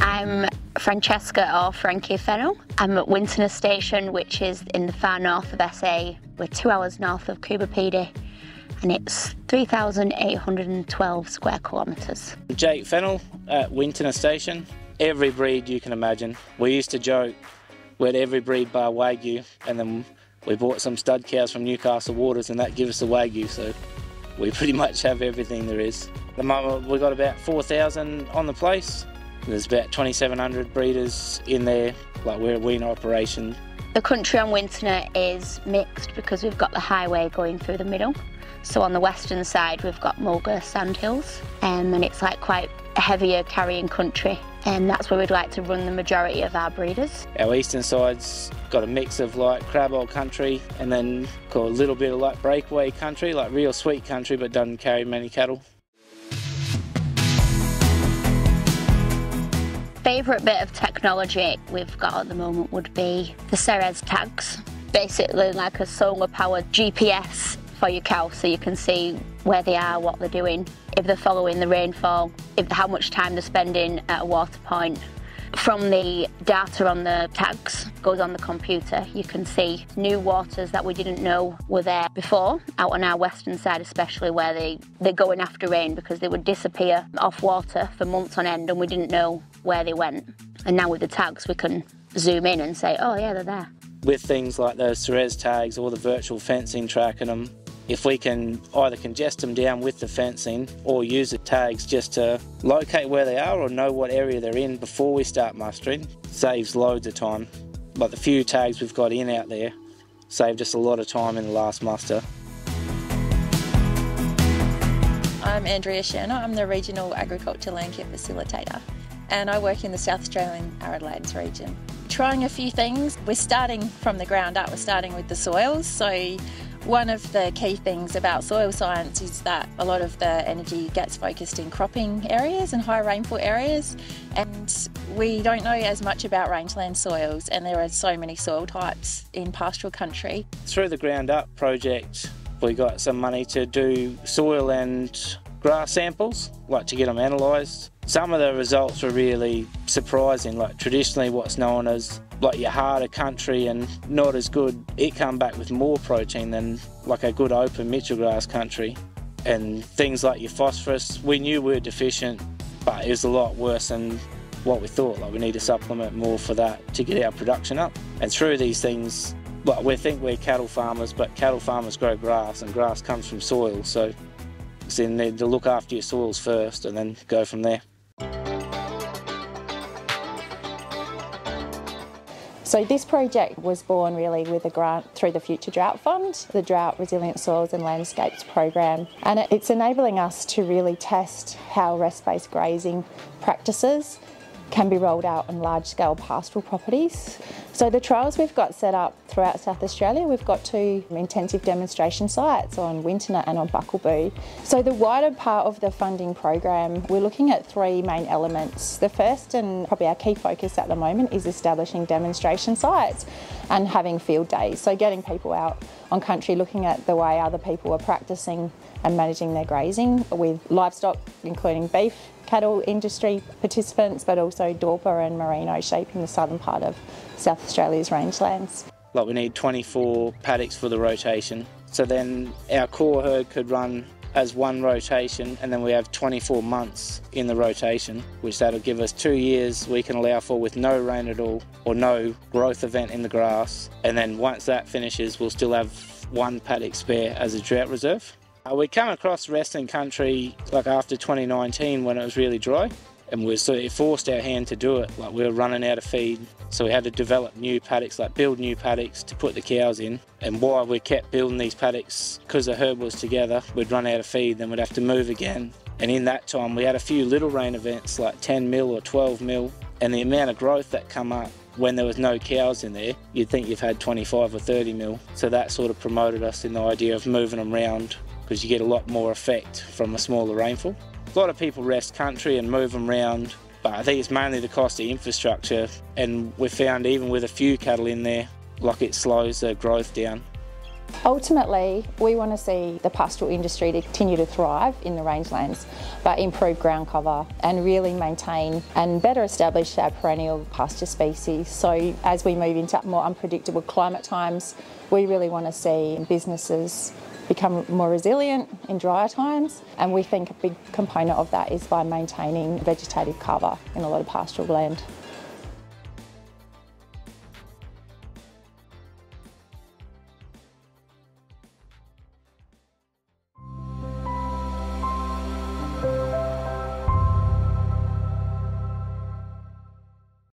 I'm Francesca or Frankie Fennell. I'm at Wintinna Station, which is in the far north of SA. We're 2 hours north of Coober PD, and it's 3,812 square kilometres. Jake Fennell at Wintinna Station. Every breed you can imagine. We used to joke we had every breed bar Wagyu, and then we bought some stud cows from Newcastle Waters and that gives us the Wagyu, so we pretty much have everything there is. At the moment we've got about 4,000 on the place. There's about 2,700 breeders in there, like we're a weaner operation. The country on Wintinna is mixed because we've got the highway going through the middle. So on the western side we've got Mulga sandhills, and it's like quite a heavier carrying country, and that's where we'd like to run the majority of our breeders. Our eastern side's got a mix of like crab oil country and then got a little bit of like breakaway country, like real sweet country but doesn't carry many cattle. Favourite bit of technology we've got at the moment would be the Ceres Tags. Basically like a solar powered GPS for your cow, so you can see where they are, what they're doing, if they're following the rainfall, how much time they're spending at a water point. From the data on the tags goes on the computer, you can see new waters that we didn't know were there before, out on our western side especially, where they're going after rain, because they would disappear off water for months on end and we didn't know where they went. And now with the tags we can zoom in and say, oh yeah, they're there. With things like those Ceres tags or the virtual fencing tracking them, if we can either congest them down with the fencing or use the tags just to locate where they are or know what area they're in before we start mustering, saves loads of time. Like the few tags we've got in out there saved us a lot of time in the last muster. I'm Andrea Sherner. I'm the Regional Agriculture Land Care Facilitator, and I work in the South Australian Arid Lands region. Trying a few things. We're starting from the ground up. We're starting with the soils. So one of the key things about soil science is that a lot of the energy gets focused in cropping areas and high rainfall areas, and we don't know as much about rangeland soils, and there are so many soil types in pastoral country. Through the Ground Up project we got some money to do soil and grass samples, like to get them analysed. Some of the results were really surprising, like traditionally what's known as like your harder country and not as good, it come back with more protein than like a good open Mitchell grass country. And things like your phosphorus, we knew we were deficient, but it was a lot worse than what we thought. Like we need to supplement more for that to get our production up. And through these things, like we think we're cattle farmers, but cattle farmers grow grass and grass comes from soil. So you need to look after your soils first and then go from there. So this project was born really with a grant through the Future Drought Fund, the Drought Resilient Soils and Landscapes program, and it's enabling us to really test how rest-based grazing practices can be rolled out on large-scale pastoral properties. So the trials we've got set up throughout South Australia, we've got 2 intensive demonstration sites on Wintinna and on Buckleboo. So the wider part of the funding program, we're looking at 3 main elements. The first, and probably our key focus at the moment, is establishing demonstration sites and having field days. So getting people out on country, looking at the way other people are practicing and managing their grazing with livestock, including beef, cattle industry participants, but also Dorper and Merino shaping the southern part of South Australia's rangelands. Like we need 24 paddocks for the rotation. So then our core herd could run as one rotation, and then we have 24 months in the rotation, which that'll give us 2 years we can allow for with no rain at all or no growth event in the grass. And then once that finishes, we'll still have 1 paddock spare as a drought reserve. We come across resting country like after 2019 when it was really dry, and we sort of forced our hand to do it. Like we were running out of feed, so we had to develop new paddocks, like build new paddocks to put the cows in. And while we kept building these paddocks, because the herd was together, we'd run out of feed, then we'd have to move again. And in that time we had a few little rain events like 10 mil or 12 mil, and the amount of growth that come up when there was no cows in there, you'd think you've had 25 or 30 mil. So that sort of promoted us in the idea of moving them around, because you get a lot more effect from a smaller rainfall. A lot of people rest country and move them around, but I think it's mainly the cost of infrastructure, and we found even with a few cattle in there, like it slows the growth down. Ultimately, we want to see the pastoral industry to continue to thrive in the rangelands, but improve ground cover and really maintain and better establish our perennial pasture species. So as we move into more unpredictable climate times, we really want to see businesses become more resilient in drier times, and we think a big component of that is by maintaining vegetative cover in a lot of pastoral land.